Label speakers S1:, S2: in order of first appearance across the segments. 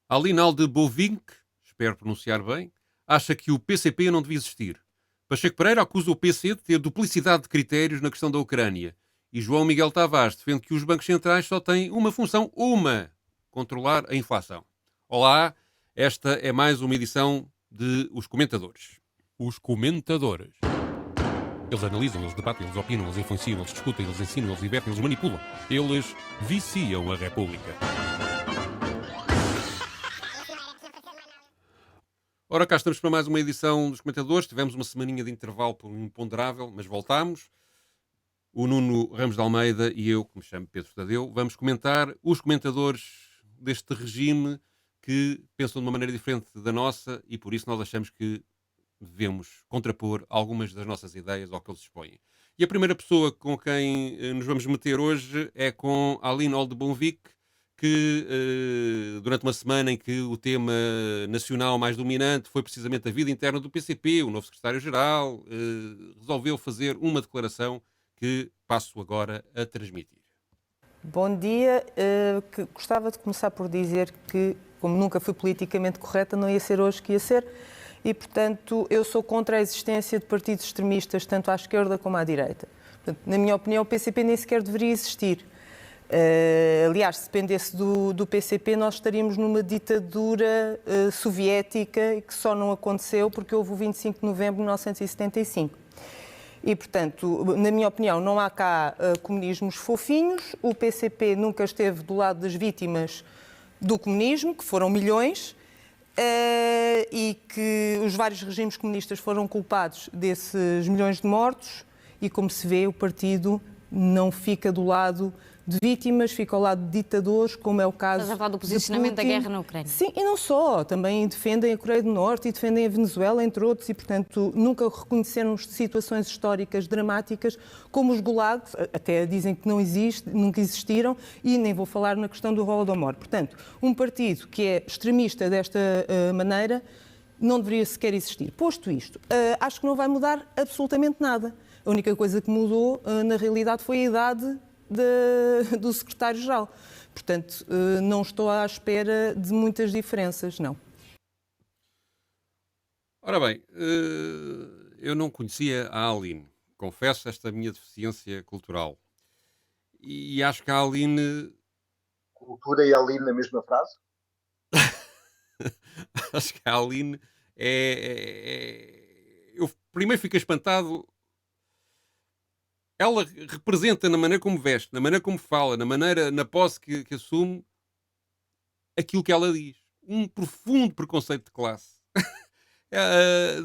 S1: Alinal de Bovink, espero pronunciar bem, acha que o PCP não devia existir. Pacheco Pereira acusa o PC de ter duplicidade de critérios na questão da Ucrânia. E João Miguel Tavares defende que os bancos centrais só têm uma função, controlar a inflação. Olá, esta é mais uma edição de Os Comentadores.
S2: Os comentadores. Eles analisam, eles debatem, eles opinam, eles influenciam, eles discutem, eles ensinam, eles divertem, eles manipulam. Eles viciam a República.
S1: Ora, cá estamos para mais uma edição dos Comentadores. Tivemos uma semaninha de intervalo por um imponderável, mas voltámos. O Nuno Ramos de Almeida e eu, que me chamo Pedro Tadeu, vamos comentar os comentadores deste regime que pensam de uma maneira diferente da nossa e por isso nós achamos que devemos contrapor algumas das nossas ideias ao que eles expõem. E a primeira pessoa com quem nos vamos meter hoje é com Aline Oldebonvik, que durante uma semana em que o tema nacional mais dominante foi precisamente a vida interna do PCP, o novo secretário-geral resolveu fazer uma declaração que passo agora a transmitir.
S3: Bom dia. Gostava de começar por dizer que, como nunca fui politicamente correta, não ia ser hoje que ia ser, e, portanto, eu sou contra a existência de partidos extremistas, tanto à esquerda como à direita. Portanto, na minha opinião, o PCP nem sequer deveria existir. Aliás, se dependesse do PCP, nós estaríamos numa ditadura soviética, que só não aconteceu porque houve o 25 de novembro de 1975. E, portanto, na minha opinião, não há cá comunismos fofinhos. O PCP nunca esteve do lado das vítimas do comunismo, que foram milhões, e que os vários regimes comunistas foram culpados desses milhões de mortos. E, como se vê, o partido não fica do lado de vítimas, fica ao lado de ditadores, como é o caso.
S4: Estás a falar do posicionamento da guerra na Ucrânia.
S3: Sim, e não só. Também defendem a Coreia do Norte e defendem a Venezuela, entre outros, e, portanto, nunca reconheceram situações históricas dramáticas como os gulags, até dizem que não existe, nunca existiram, e nem vou falar na questão do Holodomor. Portanto, um partido que é extremista desta maneira não deveria sequer existir. Posto isto, acho que não vai mudar absolutamente nada. A única coisa que mudou, na realidade, foi a idade do secretário-geral. Portanto, não estou à espera de muitas diferenças, não.
S1: Ora bem, eu não conhecia a Aline. Confesso esta minha deficiência cultural. E acho que a Aline...
S5: Cultura e Aline na mesma frase?
S1: acho que a Aline Eu primeiro fico espantado. Ela representa na maneira como veste, na maneira como fala, na posse que assume, aquilo que ela diz. Um profundo preconceito de classe.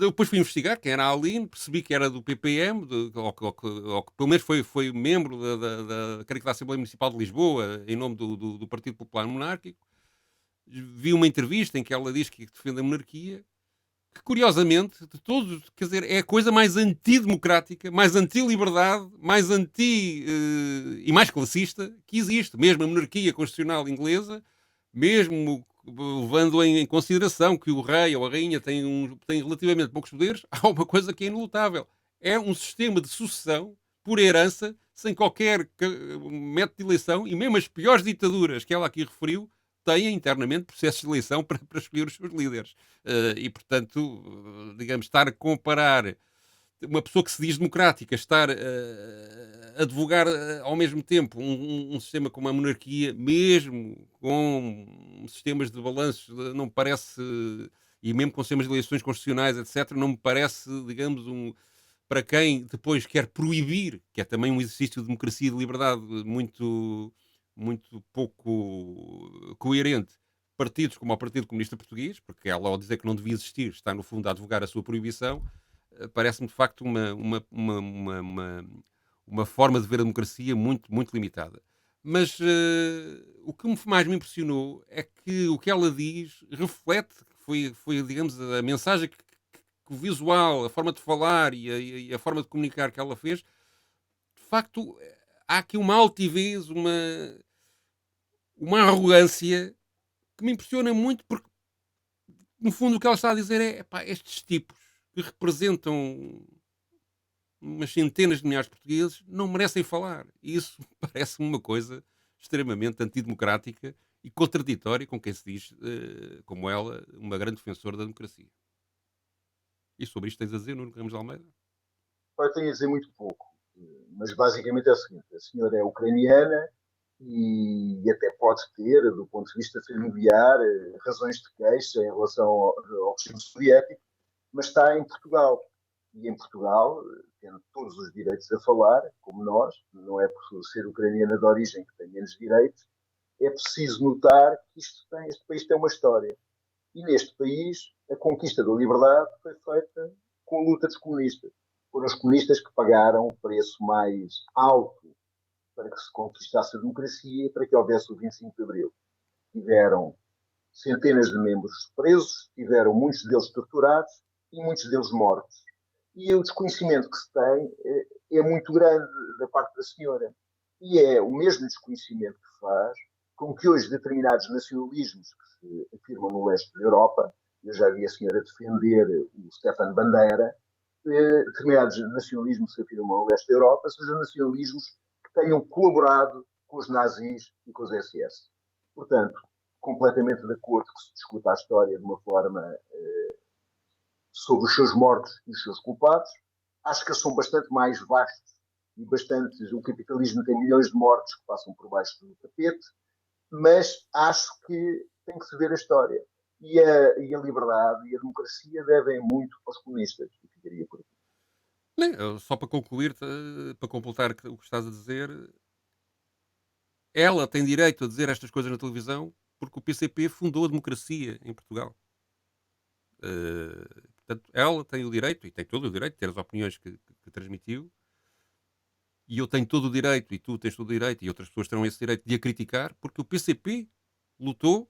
S1: Depois fui investigar quem era a Aline, percebi que era do PPM, ou que pelo menos foi membro creio que da Assembleia Municipal de Lisboa, em nome do Partido Popular Monárquico. Vi uma entrevista em que ela diz que defende a monarquia, que curiosamente, de todos, quer dizer, é a coisa mais antidemocrática, mais anti-liberdade, mais e mais classista que existe. Mesmo a monarquia constitucional inglesa, mesmo levando em consideração que o rei ou a rainha tem relativamente poucos poderes, há uma coisa que é inelutável. É um sistema de sucessão por herança, sem qualquer método de eleição, e mesmo as piores ditaduras que ela aqui referiu têm internamente processos de eleição para escolher os seus líderes. E, portanto, digamos, estar a comparar uma pessoa que se diz democrática, estar a advogar ao mesmo tempo um sistema como a monarquia, mesmo com sistemas de balanços, não me parece, e mesmo com sistemas de eleições constitucionais, etc., não me parece, digamos, para quem depois quer proibir, que é também um exercício de democracia e de liberdade muito pouco coerente, partidos como o Partido Comunista Português, porque ela, ao dizer que não devia existir, está no fundo a advogar a sua proibição. Parece-me de facto uma forma de ver a democracia muito, muito limitada. Mas o que mais me impressionou é que o que ela diz reflete, foi digamos, a mensagem que o visual, a forma de falar e a forma de comunicar que ela fez, de facto, há aqui uma altivez, uma arrogância que me impressiona muito, porque no fundo o que ela está a dizer é, pá, estes tipos que representam umas centenas de milhares de portugueses não merecem falar. E isso parece-me uma coisa extremamente antidemocrática e contraditória com quem se diz, como ela, uma grande defensora da democracia. E sobre isto tens a dizer, Nuno Ramos de Almeida?
S5: Eu tenho a dizer muito pouco, mas basicamente é o seguinte: a senhora é ucraniana e até pode ter, do ponto de vista familiar, razões de queixa em relação ao regime soviético, mas está em Portugal. E em Portugal, tendo todos os direitos a falar, como nós, não é por ser ucraniana de origem que tem menos direitos, é preciso notar que este país tem uma história. E neste país, a conquista da liberdade foi feita com a luta dos comunistas. Foram os comunistas que pagaram o preço mais alto para que se conquistasse a democracia e para que houvesse o 25 de Abril. Tiveram centenas de membros presos, tiveram muitos deles torturados e muitos deles mortos. E o desconhecimento que se tem é muito grande da parte da senhora. E é o mesmo desconhecimento que faz com que hoje determinados nacionalismos que se afirmam no leste da Europa, eu já vi a senhora defender o Stefan Bandera, determinados nacionalismos que se afirmam no leste da Europa, sejam nacionalismos que tenham colaborado com os nazis e com os SS. Portanto, completamente de acordo que se discuta a história de uma forma sobre os seus mortos e os seus culpados. Acho que eles são bastante mais vastos e bastante. O capitalismo tem milhões de mortos que passam por baixo do tapete, mas acho que tem que se ver a história. E a liberdade e a democracia devem muito aos comunistas. Eu ficaria por aqui.
S1: Só para concluir, para completar o que estás a dizer, ela tem direito a dizer estas coisas na televisão porque o PCP fundou a democracia em Portugal. Portanto, ela tem o direito, e tem todo o direito, de ter as opiniões que transmitiu, e eu tenho todo o direito, e tu tens todo o direito, e outras pessoas terão esse direito de a criticar, porque o PCP lutou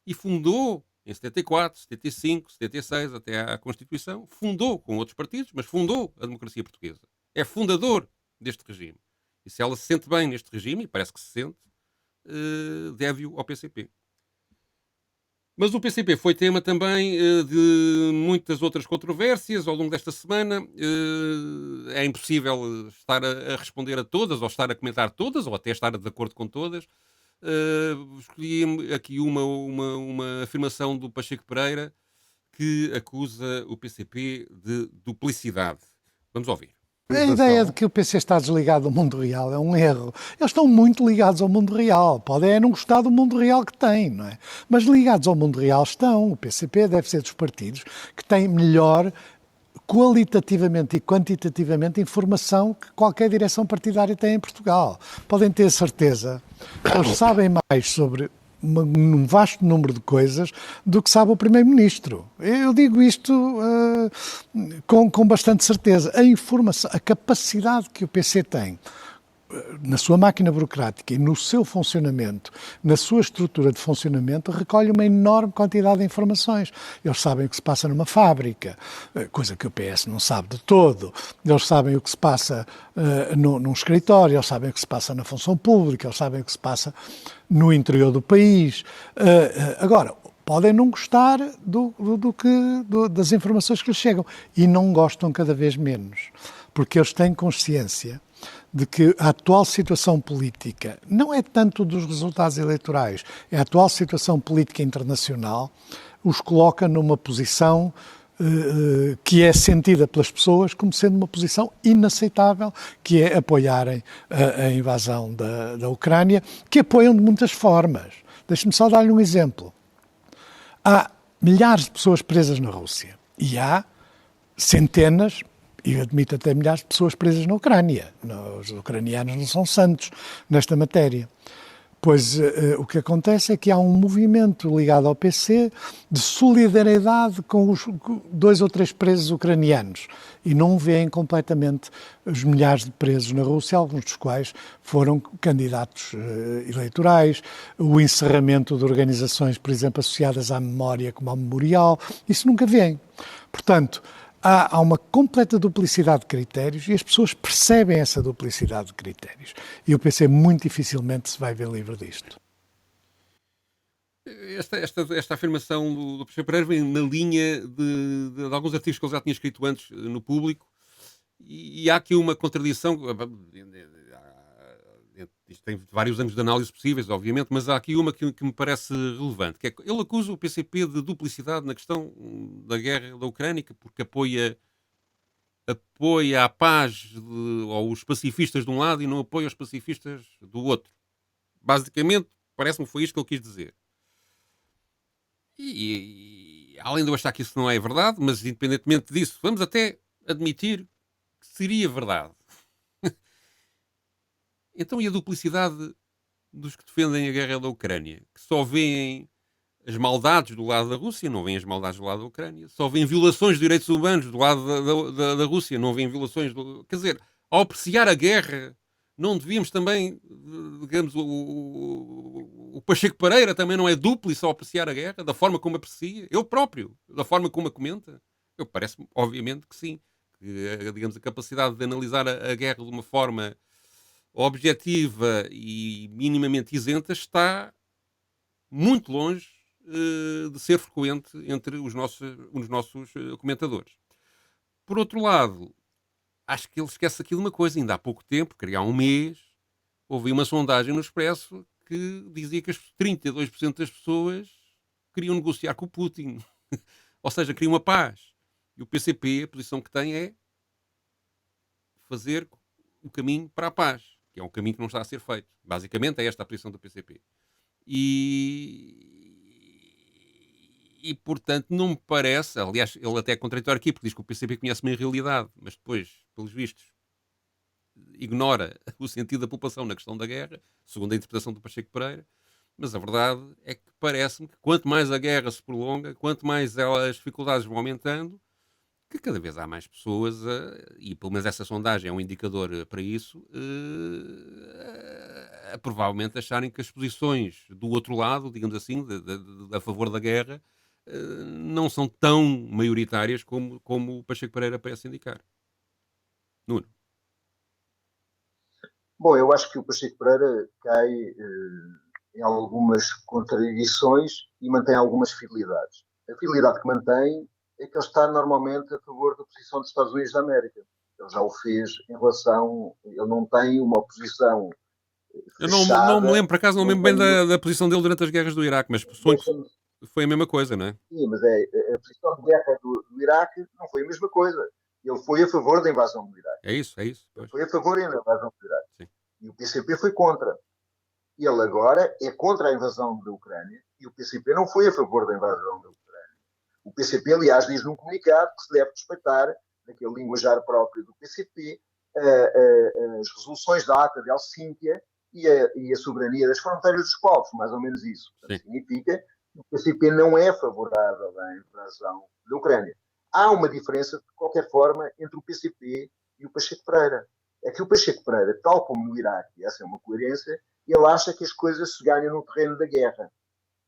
S1: e fundou em 74, 75, 76, até à Constituição, fundou com outros partidos, mas fundou a democracia portuguesa. É fundador deste regime. E se ela se sente bem neste regime, e parece que se sente, deve-o ao PCP. Mas o PCP foi tema também de muitas outras controvérsias ao longo desta semana. É impossível estar a responder a todas, ou estar a comentar todas, ou até estar de acordo com todas. Escolhi aqui uma afirmação do Pacheco Pereira que acusa o PCP de duplicidade. Vamos ouvir.
S6: A ideia de que o PC está desligado do mundo real é um erro. Eles estão muito ligados ao mundo real. Podem não gostar do mundo real que têm, não é? Mas ligados ao mundo real estão. O PCP deve ser dos partidos que têm melhor qualitativamente e quantitativamente informação que qualquer direção partidária tem em Portugal. Podem ter certeza que eles sabem mais sobre um vasto número de coisas do que sabe o Primeiro-Ministro. Eu digo isto com bastante certeza. A informação, a capacidade que o PC tem na sua máquina burocrática e no seu funcionamento, na sua estrutura de funcionamento, recolhe uma enorme quantidade de informações. Eles sabem o que se passa numa fábrica, coisa que o PS não sabe de todo. Eles sabem o que se passa num escritório, eles sabem o que se passa na função pública, eles sabem o que se passa no interior do país. Agora, podem não gostar das informações que lhes chegam e não gostam cada vez menos, porque eles têm consciência de que a atual situação política não é tanto dos resultados eleitorais, é a atual situação política internacional os coloca numa posição que é sentida pelas pessoas como sendo uma posição inaceitável, que é apoiarem a invasão da Ucrânia, que apoiam de muitas formas. Deixe-me só dar-lhe um exemplo. Há milhares de pessoas presas na Rússia e há centenas, e admito até milhares de pessoas presas na Ucrânia. Os ucranianos não são santos nesta matéria. Pois o que acontece é que há um movimento ligado ao PC de solidariedade com os 2 ou 3 presos ucranianos e não veem completamente os milhares de presos na Rússia, alguns dos quais foram candidatos eleitorais, o encerramento de organizações, por exemplo, associadas à memória como ao Memorial, isso nunca vem. Portanto, há uma completa duplicidade de critérios e as pessoas percebem essa duplicidade de critérios. E o PC muito dificilmente se vai ver livre disto.
S1: Esta afirmação do Pacheco Pereira vem na linha de alguns artigos que ele já tinha escrito antes no Público, e há aqui uma contradição isto tem vários anos de análise possíveis, obviamente, mas há aqui uma que me parece relevante, que é que ele acusa o PCP de duplicidade na questão da guerra da Ucrânia, porque apoia a paz ou os pacifistas de um lado e não apoia os pacifistas do outro. Basicamente, parece-me que foi isto que ele quis dizer. E além de eu achar que isso não é verdade, mas independentemente disso, vamos até admitir que seria verdade. Então, e a duplicidade dos que defendem a guerra da Ucrânia? Que só veem as maldades do lado da Rússia, não veem as maldades do lado da Ucrânia. Só veem violações de direitos humanos do lado da Rússia, não veem violações... Quer dizer, ao apreciar a guerra, não devíamos também, digamos, o Pacheco Pereira também não é dúplice ao apreciar a guerra, da forma como aprecia, ele próprio, da forma como a comenta. Eu parece-me, obviamente, que sim. Que, digamos, a capacidade de analisar a guerra de uma forma objetiva e minimamente isenta está muito longe de ser frequente entre os nossos comentadores. Por outro lado, acho que ele esquece aqui de uma coisa. Ainda há pouco tempo, há um mês, houve uma sondagem no Expresso que dizia que 32% das pessoas queriam negociar com o Putin. Ou seja, queriam a paz. E o PCP, a posição que tem é fazer o caminho para a paz, que é um caminho que não está a ser feito. Basicamente é esta a posição do PCP. E portanto, não me parece... Aliás, ele até é contraditório aqui, porque diz que o PCP conhece bem a realidade, mas depois, pelos vistos, ignora o sentido da população na questão da guerra, segundo a interpretação do Pacheco Pereira. Mas a verdade é que parece-me que quanto mais a guerra se prolonga, quanto mais as dificuldades vão aumentando, que cada vez há mais pessoas, e pelo menos essa sondagem é um indicador para isso, a provavelmente acharem que as posições do outro lado, digamos assim, a favor da guerra, não são tão maioritárias como o Pacheco Pereira parece indicar. Nuno.
S5: Bom, eu acho que o Pacheco Pereira cai em algumas contradições e mantém algumas fidelidades. A fidelidade que mantém é que ele está normalmente a favor da posição dos Estados Unidos da América. Ele já o fez em relação... Ele não tem uma posição fechada.
S1: Eu não me lembro, por acaso, não me lembro bem da posição dele durante as guerras do Iraque, mas foi a mesma coisa, não é?
S5: Sim, mas a posição de guerra do Iraque não foi a mesma coisa. Ele foi a favor da invasão do Iraque.
S1: É isso.
S5: Ele foi a favor da invasão do Iraque.
S1: Sim.
S5: E o PCP foi contra. Ele agora é contra a invasão da Ucrânia e o PCP não foi a favor da invasão da Ucrânia. O PCP, aliás, diz num comunicado que se deve respeitar, naquele linguajar próprio do PCP, as resoluções da Ata de Helsínquia e a soberania das fronteiras dos povos, mais ou menos isso. Portanto, significa que o PCP não é favorável à invasão da Ucrânia. Há uma diferença, de qualquer forma, entre o PCP e o Pacheco Pereira. É que o Pacheco Pereira, tal como no Iraque, e essa é uma coerência, ele acha que as coisas se ganham no terreno da guerra.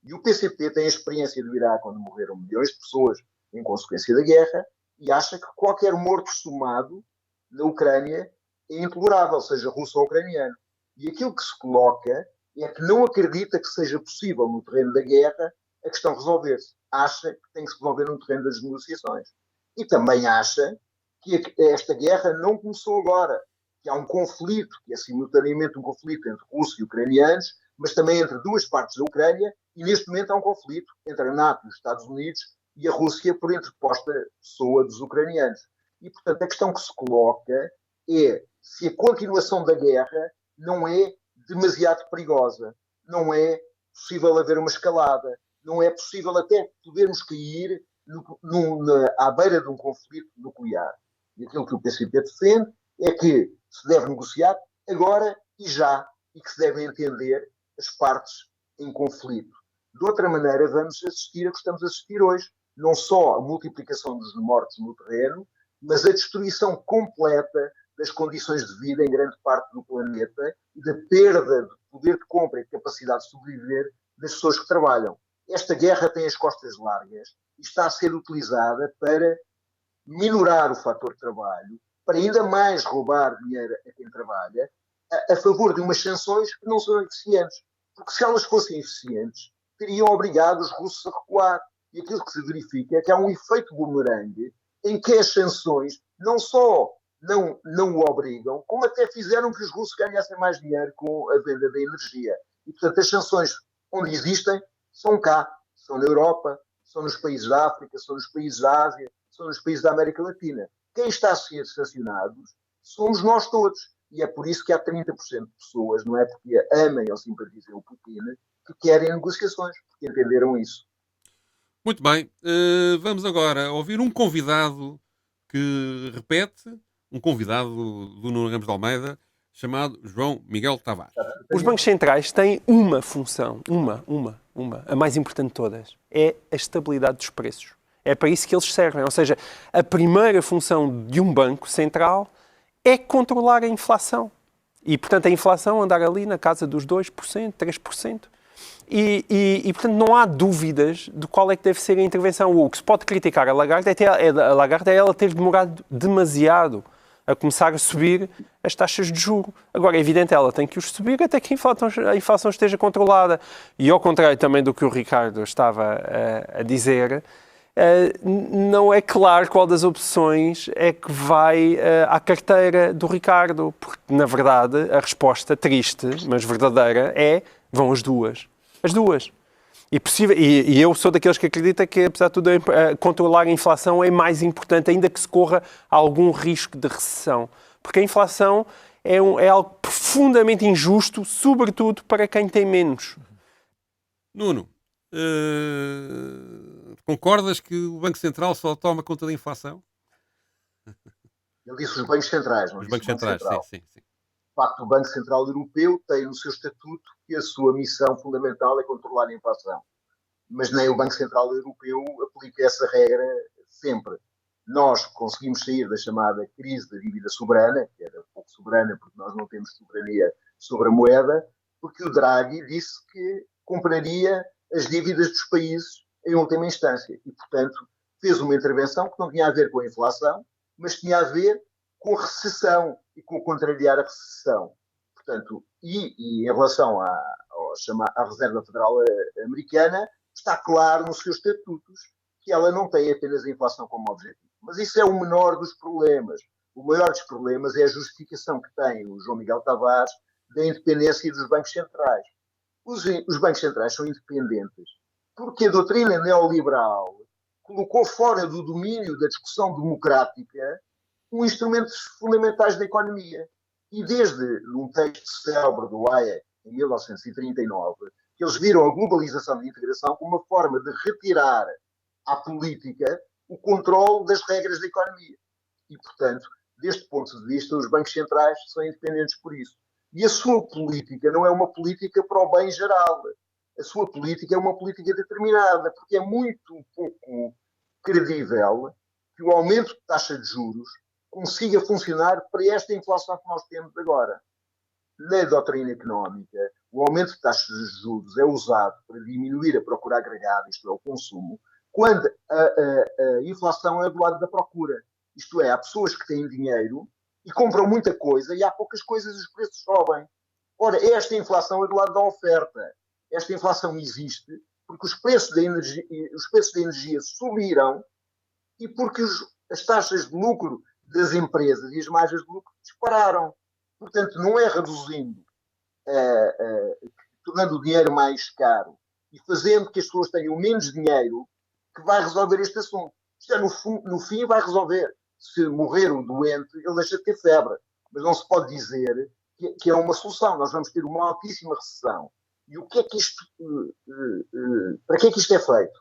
S5: E o PCP tem a experiência do Iraque, onde morreram milhões de pessoas em consequência da guerra, e acha que qualquer morto somado na Ucrânia é intolerável, seja russo ou ucraniano. E aquilo que se coloca é que não acredita que seja possível, no terreno da guerra, a questão resolver-se. Acha que tem que se resolver no terreno das negociações. E também acha que esta guerra não começou agora, que há um conflito, que é simultaneamente um conflito entre russos e ucranianos, mas também entre duas partes da Ucrânia, e neste momento há um conflito entre a NATO e os Estados Unidos e a Rússia por interposta pessoa dos ucranianos. E, portanto, a questão que se coloca é se a continuação da guerra não é demasiado perigosa, não é possível haver uma escalada, não é possível até podermos cair à beira de um conflito nuclear. E aquilo que o PCP defende é que se deve negociar agora e já, e que se devem entender as partes em conflito. De outra maneira, vamos assistir a que estamos a assistir hoje. Não só a multiplicação dos mortos no terreno, mas a destruição completa das condições de vida em grande parte do planeta e da perda de poder de compra e de capacidade de sobreviver das pessoas que trabalham. Esta guerra tem as costas largas e está a ser utilizada para minorar o fator de trabalho, para ainda mais roubar dinheiro a quem trabalha, a favor de umas sanções que não são eficientes. Porque se elas fossem eficientes, teriam obrigado os russos a recuar. E aquilo que se verifica é que há um efeito bumerangue em que as sanções não só não o obrigam, como até fizeram que os russos ganhassem mais dinheiro com a venda da energia. E, portanto, as sanções onde existem são cá, são na Europa, são nos países da África, são nos países da Ásia, são nos países da América Latina. Quem está a ser sancionados somos nós todos. E é por isso que há 30% de pessoas, não é porque amem ou simpatizem o Putin, que querem negociações, porque entenderam isso.
S1: Muito bem. Vamos agora ouvir um convidado que repete, um convidado do Nuno Ramos de Almeida, chamado João Miguel Tavares.
S7: Os bancos centrais têm uma função, a mais importante de todas, é a estabilidade dos preços. É para isso que eles servem. Ou seja, a primeira função de um banco central é controlar a inflação. E, portanto, a inflação andar ali na casa dos 2%, 3%. E, portanto, não há dúvidas de qual é que deve ser a intervenção. O que se pode criticar a Lagarde é ela ter demorado demasiado a começar a subir as taxas de juros. Agora, é evidente, ela tem que os subir até que a inflação esteja controlada. E, ao contrário também do que o Ricardo estava a dizer, não é claro qual das opções é que vai à carteira do Ricardo, porque, na verdade, a resposta triste, mas verdadeira, vão as duas. As duas. E eu sou daqueles que acredita que, apesar de tudo, controlar a inflação é mais importante, ainda que se corra algum risco de recessão. Porque a inflação é algo profundamente injusto, sobretudo para quem tem menos.
S1: Nuno, concordas que o Banco Central só toma conta da inflação?
S5: Ele disse os bancos centrais, não
S1: Os
S5: disse
S1: bancos
S5: o Banco
S1: centrais,
S5: Central.
S1: sim.
S5: De facto, o Banco Central Europeu tem no seu estatuto que a sua missão fundamental é controlar a inflação. Mas nem o Banco Central Europeu aplica essa regra sempre. Nós conseguimos sair da chamada crise da dívida soberana, que era pouco soberana porque nós não temos soberania sobre a moeda, porque o Draghi disse que compraria as dívidas dos países em última instância. E, portanto, fez uma intervenção que não tinha a ver com a inflação, mas tinha a ver com a recessão e com contrariar a recessão. Portanto, e em relação à Reserva Federal Americana, está claro nos seus estatutos que ela não tem apenas a inflação como objetivo. Mas isso é o menor dos problemas. O maior dos problemas é a justificação que tem o João Miguel Tavares da independência dos bancos centrais. Os bancos centrais são independentes porque a doutrina neoliberal colocou fora do domínio da discussão democrática instrumentos fundamentais da economia. E desde um texto célebre do Hayek, em 1939, que eles viram a globalização de integração como uma forma de retirar à política o controle das regras da economia. E, portanto, deste ponto de vista, os bancos centrais são independentes por isso. E a sua política não é uma política para o bem geral. A sua política é uma política determinada, porque é muito pouco credível que o aumento de taxa de juros consiga funcionar para esta inflação que nós temos agora. Na doutrina económica, o aumento de taxas de juros é usado para diminuir a procura agregada, isto é, o consumo, quando a inflação é do lado da procura. Isto é, há pessoas que têm dinheiro e compram muita coisa e há poucas coisas e os preços sobem. Ora, esta inflação é do lado da oferta. Esta inflação existe porque os preços da energia subiram e porque as taxas de lucro das empresas e as margens de lucro dispararam. Portanto, não é reduzindo, tornando o dinheiro mais caro e fazendo que as pessoas tenham menos dinheiro que vai resolver este assunto. Isto é, no fim vai resolver. Se morrer um doente, ele deixa de ter febre. Mas não se pode dizer que é uma solução. Nós vamos ter uma altíssima recessão. E o que é que isto... para que é que isto é feito?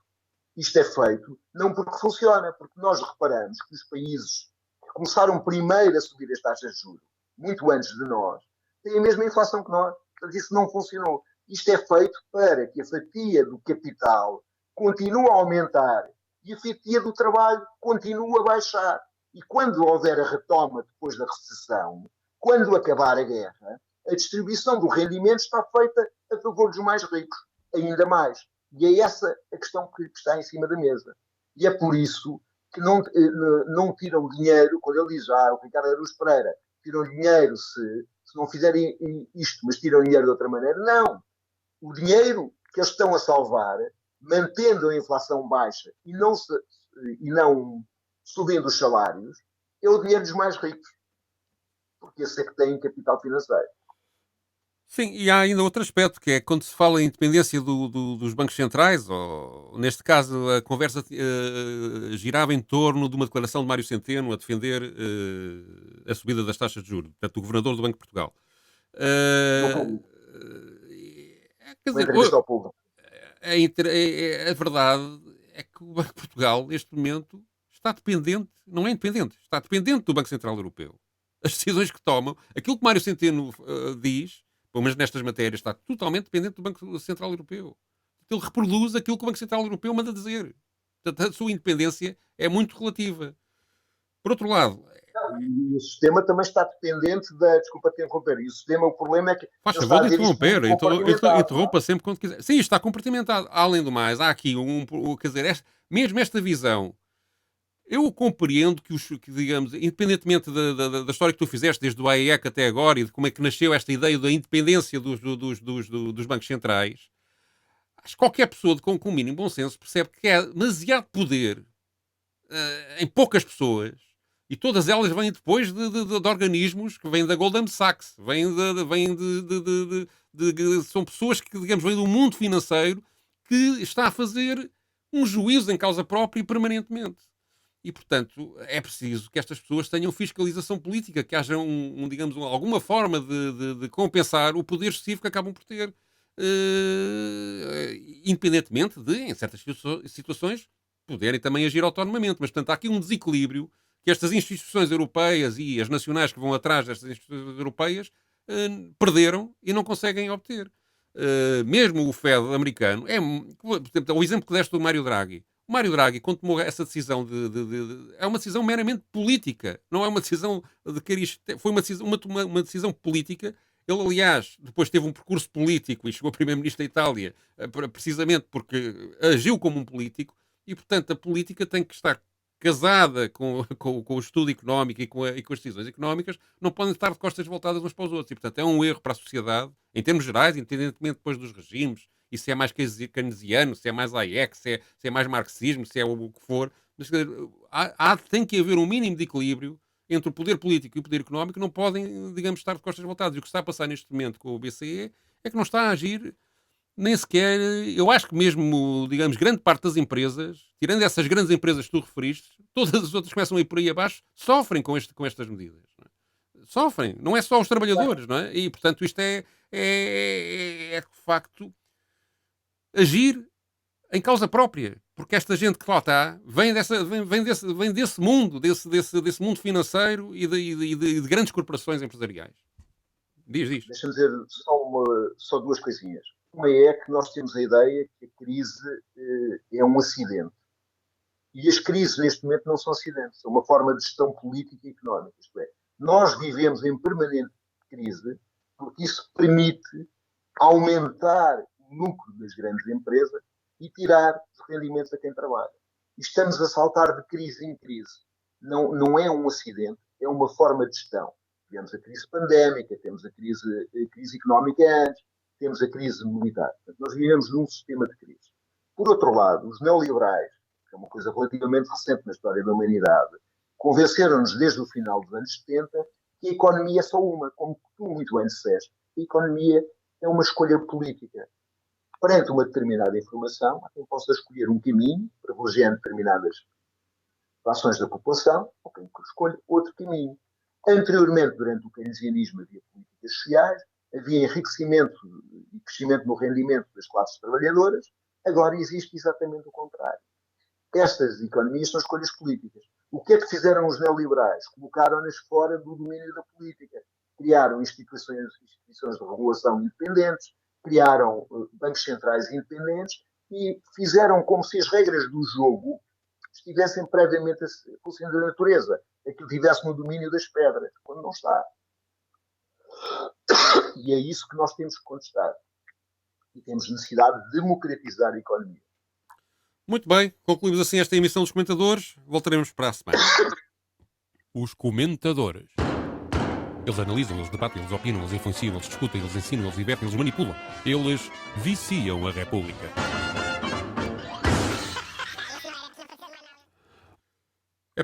S5: Isto é feito não porque funciona, porque nós reparamos que os países que começaram primeiro a subir as taxas de juros, muito antes de nós, têm a mesma inflação que nós. Portanto, isso não funcionou. Isto é feito para que a fatia do capital continue a aumentar e a fatia do trabalho continue a baixar. E quando houver a retoma depois da recessão, quando acabar a guerra, a distribuição do rendimento está feita a favor dos mais ricos, ainda mais. E é essa a questão que está em cima da mesa. E é por isso que não tiram dinheiro, quando ele diz, o Ricardo Araújo Pereira, tiram dinheiro se não fizerem isto, mas tiram dinheiro de outra maneira. Não. O dinheiro que eles estão a salvar, mantendo a inflação baixa e não subindo os salários, é o dinheiro dos mais ricos. porque esse é que tem capital financeiro.
S1: Sim, e há ainda outro aspecto, que é quando se fala em independência dos bancos centrais, ou neste caso a conversa girava em torno de uma declaração de Mário Centeno a defender a subida das taxas de juros, portanto, o governador do Banco de Portugal. Quer dizer, a verdade é que o Banco de Portugal, neste momento, está dependente, não é independente, está dependente do Banco Central Europeu. As decisões que tomam, aquilo que Mário Centeno diz, pelo menos nestas matérias, está totalmente dependente do Banco Central Europeu. Ele reproduz aquilo que o Banco Central Europeu manda dizer. Portanto, a sua independência é muito relativa. Por outro lado...
S5: E o sistema também está dependente da... Desculpa te interromper. E o sistema, o problema é que...
S1: Faz favor de interromper. Interrompa sempre quando quiser. Sim, está compartimentado. Além do mais, há aqui quer dizer, mesmo esta visão... Eu compreendo que, digamos, independentemente da história que tu fizeste, desde o AEEC até agora, e de como é que nasceu esta ideia da independência dos bancos centrais, acho que qualquer pessoa com o mínimo bom senso percebe que é demasiado poder em poucas pessoas, e todas elas vêm depois de organismos que vêm da Goldman Sachs, são pessoas que, digamos, vêm do mundo financeiro, que está a fazer um juízo em causa própria e permanentemente. E, portanto, é preciso que estas pessoas tenham fiscalização política, que haja digamos, alguma forma de compensar o poder excessivo que acabam por ter, independentemente de, em certas situações, poderem também agir autonomamente. Mas, portanto, há aqui um desequilíbrio que estas instituições europeias e as nacionais que vão atrás destas instituições europeias perderam e não conseguem obter. Mesmo o Fed americano, o exemplo que deste do Mário Draghi. O Mário Draghi, quando tomou essa decisão é uma decisão meramente política, não é uma decisão de cariz, foi uma decisão política. Ele, aliás, depois teve um percurso político e chegou a primeiro-ministro da Itália, precisamente porque agiu como um político, e, portanto, a política tem que estar casada com o estudo económico e com as decisões económicas, não podem estar de costas voltadas uns para os outros. E, portanto, é um erro para a sociedade, em termos gerais, independentemente depois dos regimes, e se é mais keynesiano, se é mais Hayek, se é mais marxismo, se é o que for. Mas, tem que haver um mínimo de equilíbrio entre o poder político e o poder económico, não podem, digamos, estar de costas voltadas. E o que está a passar neste momento com o BCE é que não está a agir nem sequer... Eu acho que mesmo, digamos, grande parte das empresas, tirando essas grandes empresas que tu referiste, todas as outras começam a ir por aí abaixo, sofrem com estas medidas. Não é? Sofrem. Não é só os trabalhadores, não é? E, portanto, isto é de facto... agir em causa própria, porque esta gente que lá está vem desse mundo, desse mundo financeiro e de grandes corporações empresariais. Diz.
S5: Deixa-me dizer só duas coisinhas. Uma é que nós temos a ideia que a crise é um acidente. E as crises, neste momento, não são acidentes. São uma forma de gestão política e económica. Isto é, nós vivemos em permanente crise porque isso permite aumentar o lucro das grandes empresas e tirar os rendimentos a quem trabalha. E estamos a saltar de crise em crise. Não é um acidente, é uma forma de gestão. Tivemos a crise pandémica, temos a crise económica antes, temos a crise militar. Portanto, nós vivemos num sistema de crise. Por outro lado, os neoliberais, que é uma coisa relativamente recente na história da humanidade, convenceram-nos desde o final dos anos 70 que a economia é só uma. Como tu muito bem disseste, a economia é uma escolha política. Perante uma determinada informação, há quem possa escolher um caminho, privilegiando determinadas ações da população, ou quem escolhe outro caminho. Anteriormente, durante o keynesianismo, havia políticas sociais, havia enriquecimento e crescimento no rendimento das classes trabalhadoras. Agora existe exatamente o contrário. Estas economias são escolhas políticas. O que é que fizeram os neoliberais? Colocaram-nas fora do domínio da política. Criaram instituições de regulação independentes, criaram bancos centrais independentes e fizeram como se as regras do jogo estivessem previamente fossem da natureza, aquilo estivesse no domínio das pedras, quando não está. E é isso que nós temos que contestar. E temos necessidade de democratizar a economia.
S1: Muito bem, concluímos assim esta emissão dos comentadores. Voltaremos para a semana.
S2: Os comentadores. Eles analisam, eles debatem, eles opinam, eles influenciam, eles discutem, eles ensinam, eles divertem, eles manipulam. Eles viciam a República.